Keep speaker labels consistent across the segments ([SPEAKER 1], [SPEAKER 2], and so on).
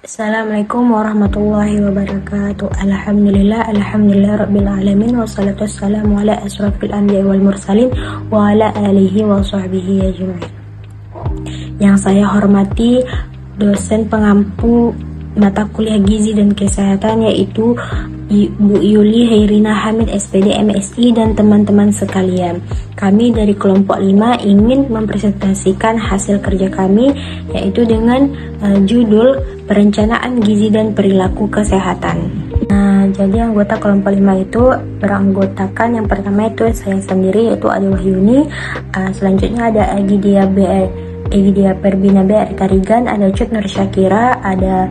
[SPEAKER 1] Assalamualaikum warahmatullahi wabarakatuh. Alhamdulillah rabbil alamin, wassalatu wassalamu ala asrafil anbiya wal mursalin wa ala alihi wa sahbihi ajma'in. Yang saya hormati dosen pengampu mata kuliah gizi dan kesehatan, yaitu Ibu Yuli Hairina Hamid SPD MSI dan teman-teman sekalian. Kami dari kelompok 5 ingin mempresentasikan hasil kerja kami, yaitu dengan judul Perencanaan Gizi dan Perilaku Kesehatan. Nah, jadi anggota kelompok 5 itu beranggotakan, yang pertama itu saya sendiri, yaitu Ade Wahyuni. Selanjutnya ada Egidia Perbina BR Tarigan, ada Cut Nur Syakira, ada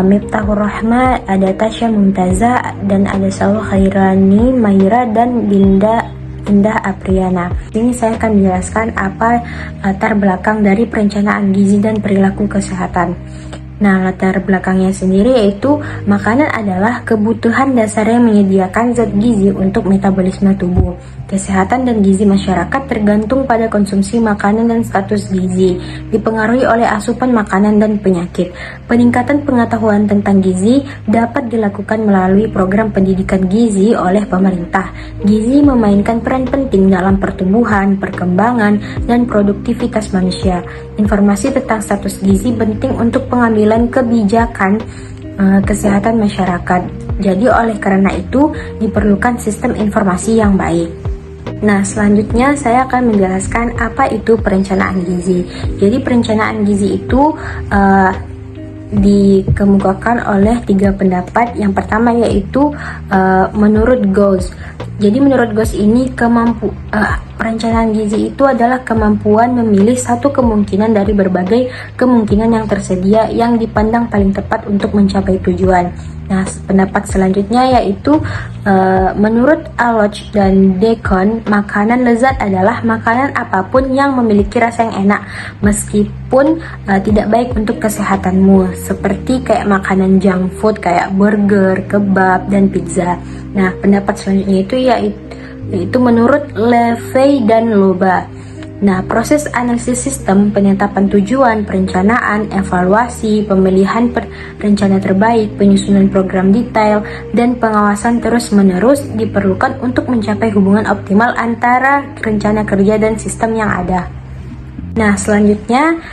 [SPEAKER 1] Miftahur Rahma, ada Tasya Mumtaza, dan ada Saul Khairani Maira dan Indah Apriana. Ini saya akan menjelaskan apa latar belakang dari perencanaan gizi dan perilaku kesehatan. Nah, latar belakangnya sendiri yaitu makanan adalah kebutuhan dasar yang menyediakan zat gizi untuk metabolisme tubuh. Kesehatan dan gizi masyarakat tergantung pada konsumsi makanan dan status gizi, dipengaruhi oleh asupan makanan dan penyakit. Peningkatan pengetahuan tentang gizi dapat dilakukan melalui program pendidikan gizi oleh pemerintah. Gizi memainkan peran penting dalam pertumbuhan, perkembangan, dan produktivitas manusia. Informasi tentang status gizi penting untuk pengambilan kebijakan kesehatan masyarakat. Jadi oleh karena itu diperlukan sistem informasi yang baik. Nah, selanjutnya saya akan menjelaskan apa itu perencanaan gizi. Jadi perencanaan gizi itu dikemukakan oleh 3 pendapat. Yang pertama yaitu menurut Gauss. Jadi menurut Gauss ini perencanaan gizi itu adalah kemampuan memilih satu kemungkinan dari berbagai kemungkinan yang tersedia yang dipandang paling tepat untuk mencapai tujuan. Nah, pendapat selanjutnya yaitu menurut Alloch dan Deacon, makanan lezat adalah makanan apapun yang memiliki rasa yang enak meskipun tidak baik untuk kesehatanmu, seperti kayak makanan junk food kayak burger, kebab, dan pizza. Nah, pendapat selanjutnya itu yaitu menurut Levy dan Loba. Nah, proses analisis sistem, penetapan tujuan, perencanaan, evaluasi, pemilihan rencana terbaik, penyusunan program detail, dan pengawasan terus-menerus diperlukan untuk mencapai hubungan optimal antara rencana kerja dan sistem yang ada. Nah, selanjutnya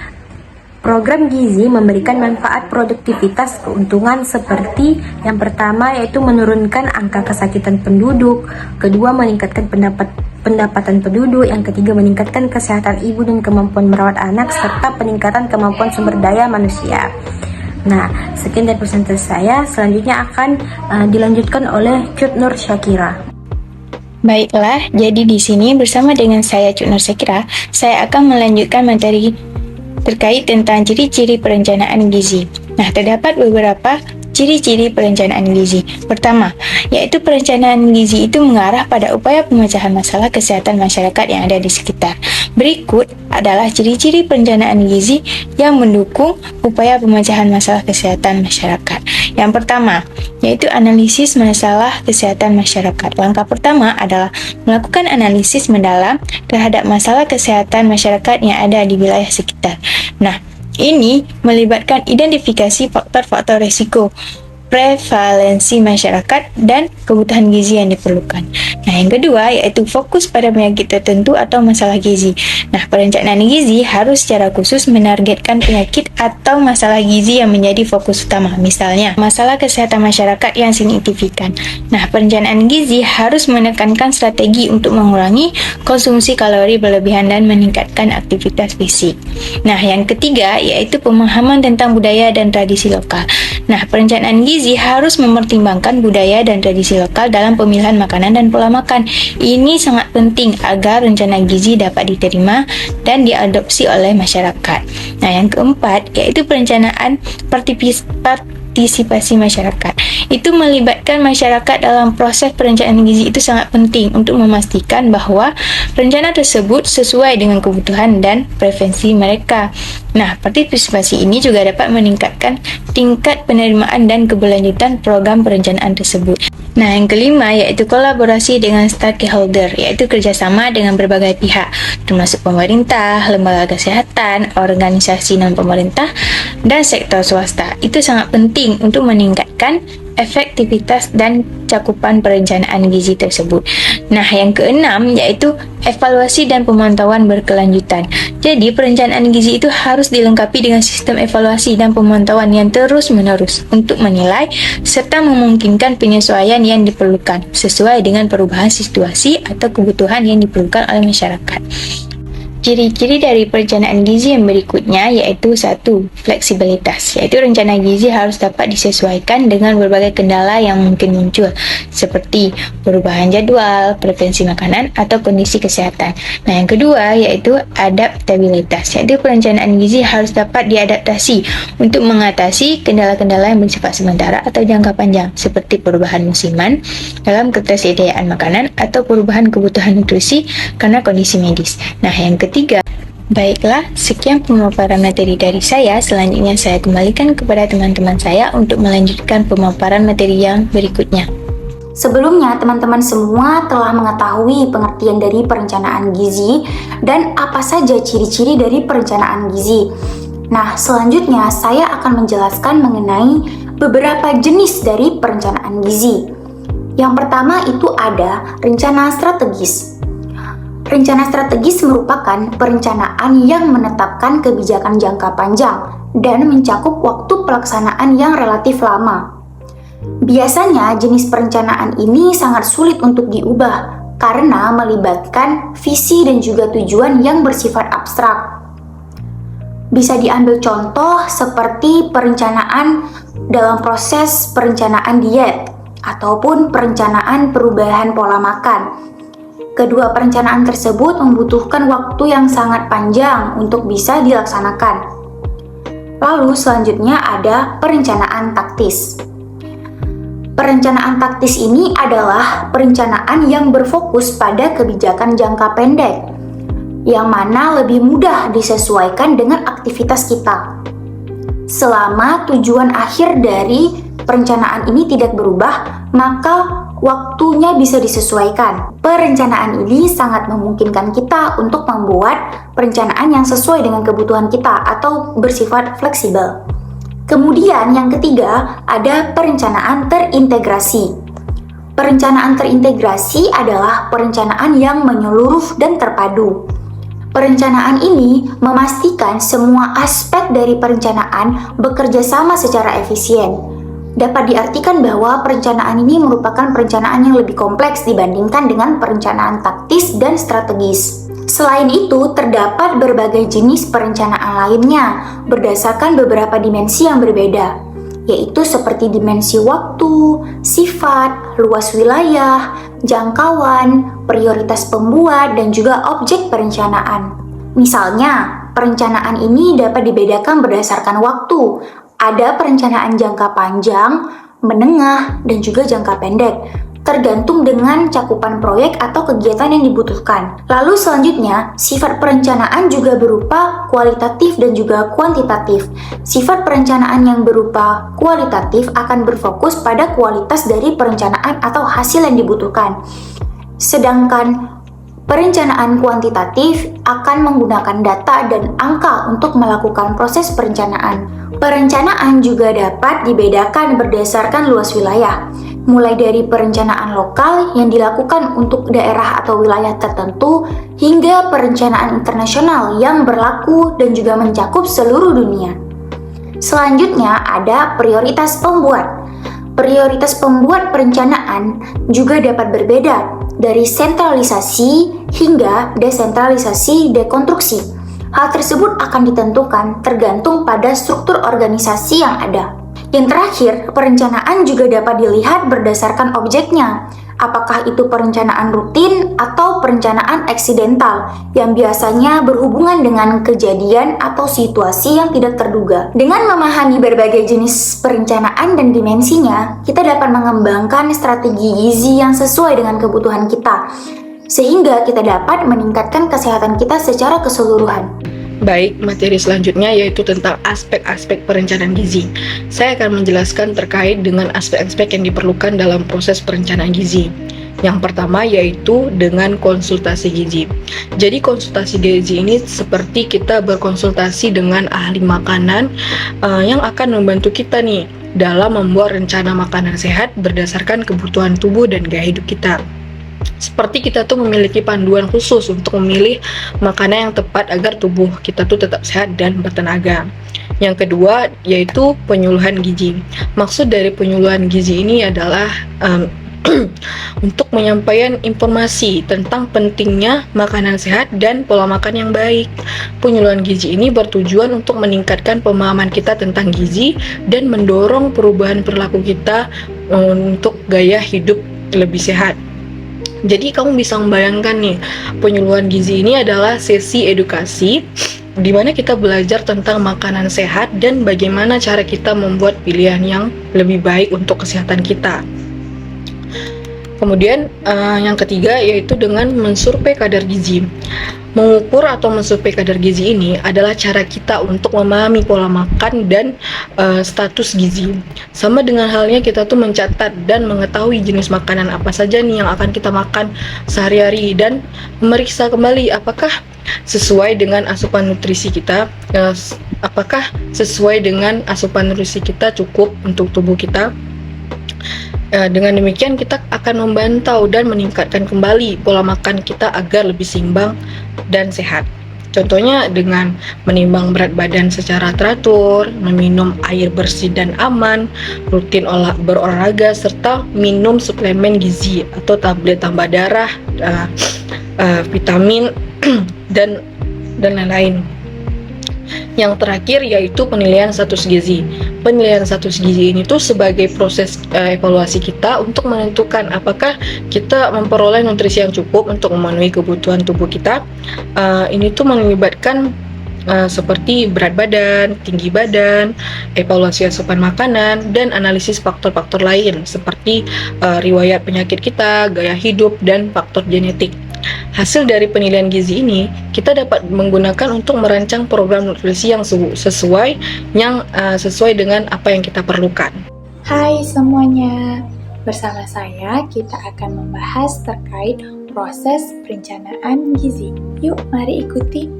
[SPEAKER 1] program gizi memberikan manfaat produktivitas keuntungan seperti yang pertama yaitu menurunkan angka kesakitan penduduk, kedua meningkatkan pendapatan penduduk, yang ketiga meningkatkan kesehatan ibu dan kemampuan merawat anak, serta peningkatan kemampuan sumber daya manusia. Nah, sekian dari presentasi saya. Selanjutnya akan dilanjutkan oleh Cut Nur Syakira.
[SPEAKER 2] Baiklah, jadi di sini bersama dengan saya Cut Nur Syakira, saya akan melanjutkan materi terkait tentang ciri-ciri perencanaan gizi. Nah, terdapat beberapa ciri-ciri perencanaan gizi. Pertama, yaitu perencanaan gizi itu mengarah pada upaya pemecahan masalah kesehatan masyarakat yang ada di sekitar. Berikut adalah ciri-ciri perencanaan gizi yang mendukung upaya pemecahan masalah kesehatan masyarakat. Yang pertama, yaitu analisis masalah kesehatan masyarakat. Langkah pertama adalah melakukan analisis mendalam terhadap masalah kesehatan masyarakat yang ada di wilayah sekitar. Nah, ini melibatkan identifikasi faktor-faktor risiko, prevalensi masyarakat, dan kebutuhan gizi yang diperlukan. Nah, yang kedua yaitu fokus pada penyakit tertentu atau masalah gizi. Nah, perencanaan gizi harus secara khusus menargetkan penyakit atau masalah gizi yang menjadi fokus utama. Misalnya, masalah kesehatan masyarakat yang signifikan. Nah, perencanaan gizi harus menekankan strategi untuk mengurangi konsumsi kalori berlebihan dan meningkatkan aktivitas fisik. Nah, yang ketiga yaitu pemahaman tentang budaya dan tradisi lokal. Nah, perencanaan gizi harus mempertimbangkan budaya dan tradisi lokal dalam pemilihan makanan dan pola makan. Ini sangat penting agar rencana gizi dapat diterima dan diadopsi oleh masyarakat. Nah, yang keempat yaitu perencanaan partisipasi masyarakat. Itu melibatkan masyarakat dalam proses perencanaan gizi itu sangat penting untuk memastikan bahwa rencana tersebut sesuai dengan kebutuhan dan preferensi mereka. Nah, partisipasi ini juga dapat meningkatkan tingkat penerimaan dan keberlanjutan program perencanaan tersebut. Nah, yang kelima yaitu kolaborasi dengan stakeholder, yaitu kerjasama dengan berbagai pihak, termasuk pemerintah, lembaga kesehatan, organisasi non-pemerintah, dan sektor swasta. Itu sangat penting untuk meningkatkan efektivitas dan cakupan perencanaan gizi tersebut. Nah, yang keenam yaitu evaluasi dan pemantauan berkelanjutan. Jadi, perencanaan gizi itu harus dilengkapi dengan sistem evaluasi dan pemantauan yang terus-menerus untuk menilai serta memungkinkan penyesuaian yang diperlukan sesuai dengan perubahan situasi atau kebutuhan yang diperlukan oleh masyarakat. Ciri-ciri dari perencanaan gizi yang berikutnya yaitu 1. Fleksibilitas, yaitu rencana gizi harus dapat disesuaikan dengan berbagai kendala yang mungkin muncul, seperti perubahan jadwal, preferensi makanan, atau kondisi kesehatan. Nah, yang kedua yaitu adaptabilitas, yaitu perencanaan gizi harus dapat diadaptasi untuk mengatasi kendala-kendala yang bersifat sementara atau jangka panjang, seperti perubahan musiman dalam ketersediaan makanan atau perubahan kebutuhan nutrisi karena kondisi medis. Nah, yang ketiga, baiklah, sekian pemaparan materi dari saya. Selanjutnya saya kembalikan kepada teman-teman saya untuk melanjutkan pemaparan materi yang berikutnya.
[SPEAKER 3] Sebelumnya, teman-teman semua telah mengetahui pengertian dari perencanaan gizi dan apa saja ciri-ciri dari perencanaan gizi. Nah, selanjutnya saya akan menjelaskan mengenai beberapa jenis dari perencanaan gizi. Yang pertama itu ada rencana strategis. Rencana strategis merupakan perencanaan yang menetapkan kebijakan jangka panjang dan mencakup waktu pelaksanaan yang relatif lama. Biasanya jenis perencanaan ini sangat sulit untuk diubah karena melibatkan visi dan juga tujuan yang bersifat abstrak. Bisa diambil contoh seperti perencanaan dalam proses perencanaan diet ataupun perencanaan perubahan pola makan. Kedua perencanaan tersebut membutuhkan waktu yang sangat panjang untuk bisa dilaksanakan. Lalu selanjutnya ada perencanaan taktis. Perencanaan taktis ini adalah perencanaan yang berfokus pada kebijakan jangka pendek, yang mana lebih mudah disesuaikan dengan aktivitas kita. Selama tujuan akhir dari perencanaan ini tidak berubah, maka waktunya bisa disesuaikan. Perencanaan ini sangat memungkinkan kita untuk membuat perencanaan yang sesuai dengan kebutuhan kita atau bersifat fleksibel. Kemudian yang ketiga ada perencanaan terintegrasi. Perencanaan terintegrasi adalah perencanaan yang menyeluruh dan terpadu. Perencanaan ini memastikan semua aspek dari perencanaan bekerja sama secara efisien. Dapat diartikan bahwa perencanaan ini merupakan perencanaan yang lebih kompleks dibandingkan dengan perencanaan taktis dan strategis. Selain itu, terdapat berbagai jenis perencanaan lainnya berdasarkan beberapa dimensi yang berbeda, yaitu seperti dimensi waktu, sifat, luas wilayah, jangkauan, prioritas pembuat, dan juga objek perencanaan. Misalnya, perencanaan ini dapat dibedakan berdasarkan waktu. Ada perencanaan jangka panjang, menengah, dan juga jangka pendek, tergantung dengan cakupan proyek atau kegiatan yang dibutuhkan. Lalu selanjutnya, sifat perencanaan juga berupa kualitatif dan juga kuantitatif. Sifat perencanaan yang berupa kualitatif akan berfokus pada kualitas dari perencanaan atau hasil yang dibutuhkan. Sedangkan perencanaan kuantitatif akan menggunakan data dan angka untuk melakukan proses perencanaan. Perencanaan juga dapat dibedakan berdasarkan luas wilayah, mulai dari perencanaan lokal yang dilakukan untuk daerah atau wilayah tertentu, hingga perencanaan internasional yang berlaku dan juga mencakup seluruh dunia. Selanjutnya ada prioritas pembuat. Prioritas pembuat perencanaan juga dapat berbeda, dari sentralisasi hingga desentralisasi dekonstruksi. Hal tersebut akan ditentukan tergantung pada struktur organisasi yang ada. Yang terakhir, perencanaan juga dapat dilihat berdasarkan objeknya. Apakah itu perencanaan rutin atau perencanaan eksidental yang biasanya berhubungan dengan kejadian atau situasi yang tidak terduga. Dengan memahami berbagai jenis perencanaan dan dimensinya, kita dapat mengembangkan strategi gizi yang sesuai dengan kebutuhan kita, sehingga kita dapat meningkatkan kesehatan kita secara keseluruhan.
[SPEAKER 4] Baik, materi selanjutnya yaitu tentang aspek-aspek perencanaan gizi. Saya akan menjelaskan terkait dengan aspek-aspek yang diperlukan dalam proses perencanaan gizi. Yang pertama yaitu dengan konsultasi gizi. Jadi konsultasi gizi ini seperti kita berkonsultasi dengan ahli makanan yang akan membantu kita nih dalam membuat rencana makanan sehat berdasarkan kebutuhan tubuh dan gaya hidup kita. Seperti kita tuh memiliki panduan khusus untuk memilih makanan yang tepat agar tubuh kita tuh tetap sehat dan bertenaga. Yang kedua yaitu penyuluhan gizi. Maksud dari penyuluhan gizi ini adalah untuk menyampaikan informasi tentang pentingnya makanan sehat dan pola makan yang baik. Penyuluhan gizi ini bertujuan untuk meningkatkan pemahaman kita tentang gizi dan mendorong perubahan perilaku kita untuk gaya hidup lebih sehat. Jadi kamu bisa membayangkan nih, penyuluhan gizi ini adalah sesi edukasi di mana kita belajar tentang makanan sehat dan bagaimana cara kita membuat pilihan yang lebih baik untuk kesehatan kita. Kemudian yang ketiga yaitu dengan mensurvei kadar gizi. Mengukur atau mensurvei kadar gizi ini adalah cara kita untuk memahami pola makan dan status gizi. Sama dengan halnya kita tuh mencatat dan mengetahui jenis makanan apa saja nih yang akan kita makan sehari-hari dan memeriksa kembali apakah sesuai dengan asupan nutrisi kita, apakah sesuai dengan asupan nutrisi kita cukup untuk tubuh kita. Dengan demikian kita akan memantau dan meningkatkan kembali pola makan kita agar lebih seimbang dan sehat. Contohnya dengan menimbang berat badan secara teratur, meminum air bersih dan aman, rutin berolahraga, serta minum suplemen gizi atau tablet tambah darah, vitamin dan lain-lain. Yang terakhir yaitu penilaian status gizi. Penilaian status gizi ini tuh sebagai proses evaluasi kita untuk menentukan apakah kita memperoleh nutrisi yang cukup untuk memenuhi kebutuhan tubuh kita. Ini tuh melibatkan seperti berat badan, tinggi badan, evaluasi asupan makanan, dan analisis faktor-faktor lain seperti riwayat penyakit kita, gaya hidup, dan faktor genetik. Hasil dari penilaian gizi ini kita dapat menggunakan untuk merancang program nutrisi yang sesuai dengan apa yang kita perlukan.
[SPEAKER 5] Hai semuanya, bersama saya kita akan membahas terkait proses perencanaan gizi. Yuk mari ikuti.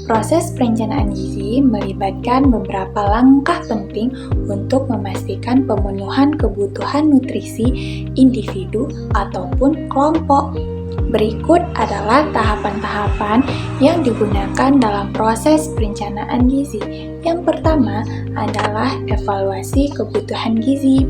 [SPEAKER 5] Proses perencanaan gizi melibatkan beberapa langkah penting untuk memastikan pemenuhan kebutuhan nutrisi individu ataupun kelompok. Berikut adalah tahapan-tahapan yang digunakan dalam proses perencanaan gizi. Yang pertama adalah evaluasi kebutuhan gizi.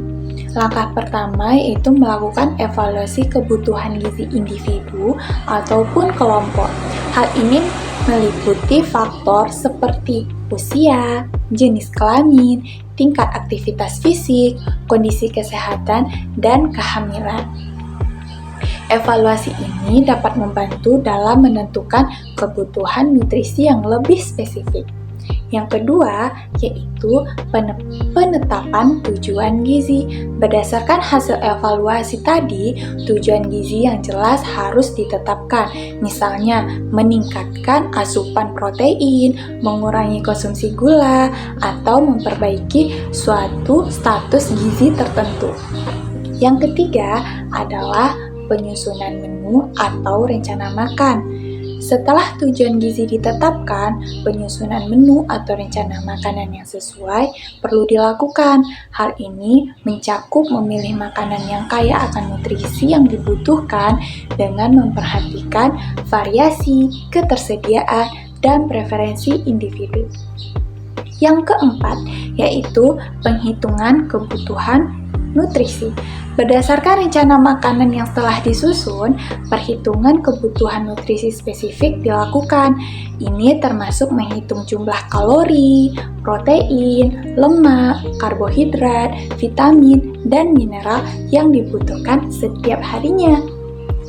[SPEAKER 5] Langkah pertama yaitu melakukan evaluasi kebutuhan gizi individu ataupun kelompok. Hal ini meliputi faktor seperti usia, jenis kelamin, tingkat aktivitas fisik, kondisi kesehatan, dan kehamilan. Evaluasi ini dapat membantu dalam menentukan kebutuhan nutrisi yang lebih spesifik. Yang kedua, yaitu penetapan tujuan gizi. Berdasarkan hasil evaluasi tadi, tujuan gizi yang jelas harus ditetapkan. Misalnya, meningkatkan asupan protein, mengurangi konsumsi gula, atau memperbaiki suatu status gizi tertentu. Yang ketiga adalah penyusunan menu atau rencana makan. Setelah tujuan gizi ditetapkan, penyusunan menu atau rencana makanan yang sesuai perlu dilakukan. Hal ini mencakup memilih makanan yang kaya akan nutrisi yang dibutuhkan dengan memperhatikan variasi, ketersediaan, dan preferensi individu. Yang keempat, yaitu penghitungan kebutuhan nutrisi. Berdasarkan rencana makanan yang telah disusun, perhitungan kebutuhan nutrisi spesifik dilakukan. Ini termasuk menghitung jumlah kalori, protein, lemak, karbohidrat, vitamin, dan mineral yang dibutuhkan setiap harinya.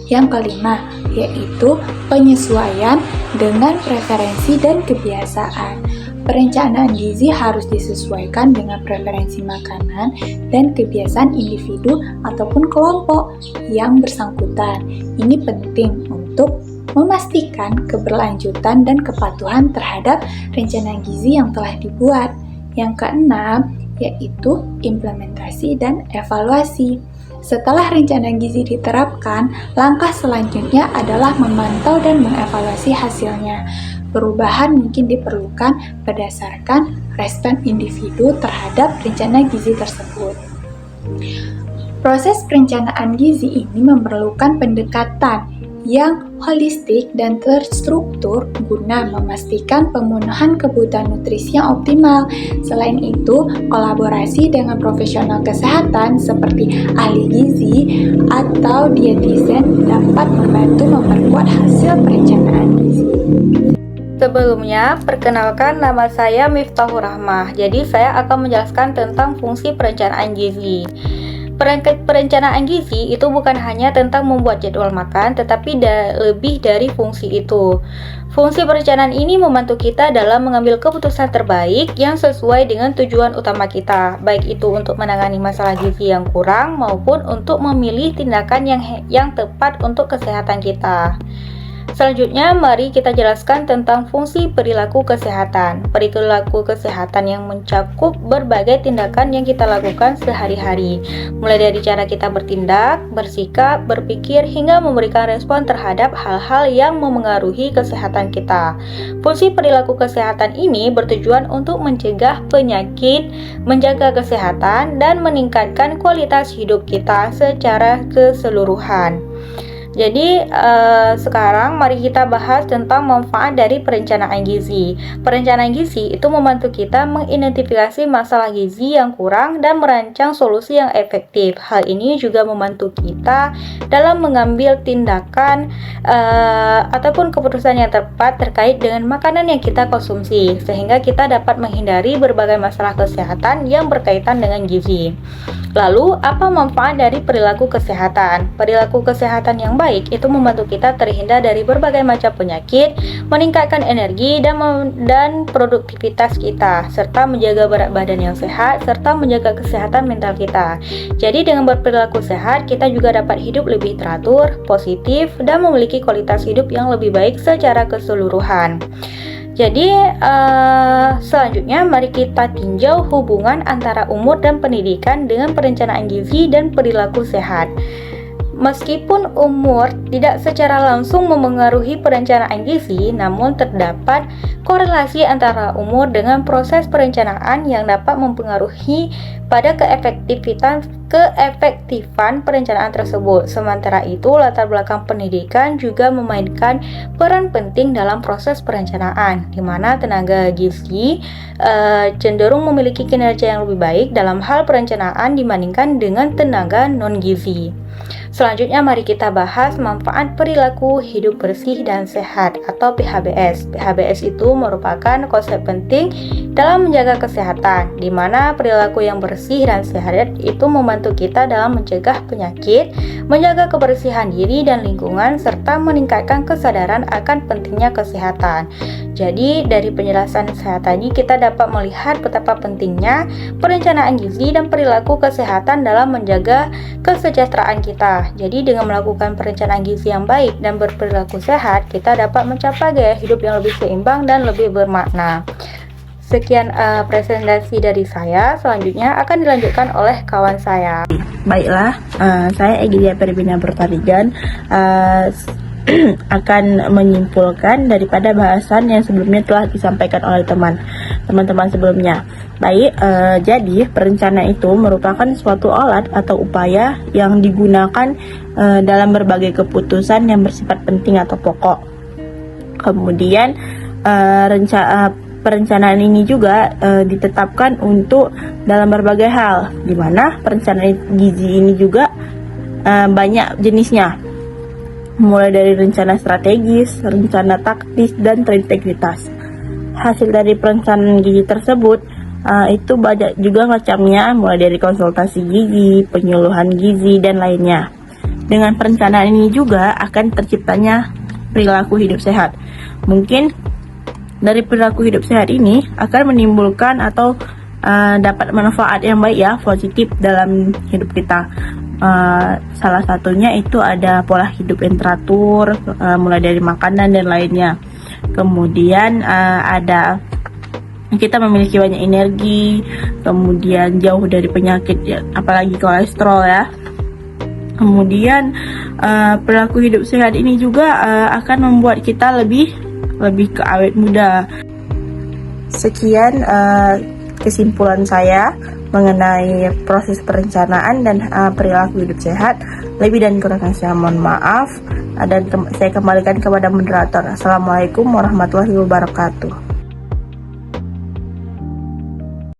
[SPEAKER 5] Yang kelima, yaitu penyesuaian dengan preferensi dan kebiasaan. Perencanaan gizi harus disesuaikan dengan preferensi makanan dan kebiasaan individu ataupun kelompok yang bersangkutan. Ini penting untuk memastikan keberlanjutan dan kepatuhan terhadap rencana gizi yang telah dibuat. Yang keenam, yaitu implementasi dan evaluasi. Setelah rencana gizi diterapkan, langkah selanjutnya adalah memantau dan mengevaluasi hasilnya. Perubahan mungkin diperlukan berdasarkan respon individu terhadap rencana gizi tersebut. Proses perencanaan gizi ini memerlukan pendekatan yang holistik dan terstruktur guna memastikan pemenuhan kebutuhan nutrisi yang optimal. Selain itu, kolaborasi dengan profesional kesehatan seperti ahli gizi atau dietitian dapat membantu memperkuat hasil perencanaan gizi.
[SPEAKER 6] Sebelumnya, perkenalkan nama saya Miftahur Rahmah. Jadi saya akan menjelaskan tentang fungsi perencanaan gizi. Perencanaan gizi itu bukan hanya tentang membuat jadwal makan, tetapi lebih dari fungsi itu. Fungsi perencanaan ini membantu kita dalam mengambil keputusan terbaik yang sesuai dengan tujuan utama kita, baik itu untuk menangani masalah gizi yang kurang maupun untuk memilih tindakan yang tepat untuk kesehatan kita. Selanjutnya, mari kita jelaskan tentang fungsi perilaku kesehatan. Perilaku kesehatan yang mencakup berbagai tindakan yang kita lakukan sehari-hari, mulai dari cara kita bertindak, bersikap, berpikir, hingga memberikan respon terhadap hal-hal yang memengaruhi kesehatan kita. Fungsi perilaku kesehatan ini bertujuan untuk mencegah penyakit, menjaga kesehatan, dan meningkatkan kualitas hidup kita secara keseluruhan. Jadi sekarang mari kita bahas tentang manfaat dari perencanaan gizi. Perencanaan gizi itu membantu kita mengidentifikasi masalah gizi yang kurang dan merancang solusi yang efektif. Hal ini juga membantu kita dalam mengambil tindakan ataupun keputusan yang tepat terkait dengan makanan yang kita konsumsi, sehingga kita dapat menghindari berbagai masalah kesehatan yang berkaitan dengan gizi. Lalu, apa manfaat dari perilaku kesehatan? Perilaku kesehatan yang baik itu membantu kita terhindar dari berbagai macam penyakit, meningkatkan energi dan produktivitas kita, serta menjaga berat badan yang sehat, serta menjaga kesehatan mental kita. Jadi dengan berperilaku sehat, kita juga dapat hidup lebih teratur, positif, dan memiliki kualitas hidup yang lebih baik secara keseluruhan. Jadi selanjutnya mari kita tinjau hubungan antara umur dan pendidikan dengan perencanaan gizi dan perilaku sehat. Meskipun umur tidak secara langsung memengaruhi perencanaan gizi, namun terdapat korelasi antara umur dengan proses perencanaan yang dapat mempengaruhi pada keefektifan perencanaan tersebut. Sementara itu, latar belakang pendidikan juga memainkan peran penting dalam proses perencanaan, di mana tenaga gizi cenderung memiliki kinerja yang lebih baik dalam hal perencanaan dibandingkan dengan tenaga non-gizi. Selanjutnya mari kita bahas manfaat perilaku hidup bersih dan sehat atau PHBS. PHBS itu merupakan konsep penting dalam menjaga kesehatan, di mana perilaku yang bersih dan sehat itu membantu kita dalam mencegah penyakit, menjaga kebersihan diri dan lingkungan, serta meningkatkan kesadaran akan pentingnya kesehatan. Jadi dari penjelasan saya tadi kita dapat melihat betapa pentingnya perencanaan gizi dan perilaku kesehatan dalam menjaga kesejahteraan kita. Jadi dengan melakukan perencanaan gizi yang baik dan berperilaku sehat, kita dapat mencapai gaya hidup yang lebih seimbang dan lebih bermakna. Sekian presentasi dari saya, selanjutnya akan dilanjutkan oleh kawan saya.
[SPEAKER 7] Baiklah, saya Egidya Perbina Bertarigan akan menyimpulkan daripada bahasan yang sebelumnya telah disampaikan oleh teman-teman sebelumnya. Baik, jadi perencanaan itu merupakan suatu alat atau upaya yang digunakan dalam berbagai keputusan yang bersifat penting atau pokok. Kemudian perencanaan ini juga ditetapkan untuk dalam berbagai hal, di mana perencanaan gizi ini juga banyak jenisnya, mulai dari rencana strategis, rencana taktis, dan terintegritas. Hasil dari perencanaan gizi tersebut itu banyak juga macamnya, mulai dari konsultasi gizi, penyuluhan gizi, dan lainnya. Dengan perencanaan ini juga akan terciptanya perilaku hidup sehat. Mungkin dari perilaku hidup sehat ini akan menimbulkan atau dapat manfaat yang baik ya, positif dalam hidup kita. Salah satunya itu ada pola hidup yang teratur, mulai dari makanan dan lainnya. Kemudian ada kita memiliki banyak energi, kemudian jauh dari penyakit, apalagi kolesterol ya. Kemudian perilaku hidup sehat ini juga akan membuat kita lebih ke awet muda. Sekian kesimpulan saya mengenai proses perencanaan dan perilaku hidup sehat. Lebih dan kurangnya saya mohon maaf, dan saya kembalikan kepada moderator. Assalamualaikum warahmatullahi wabarakatuh.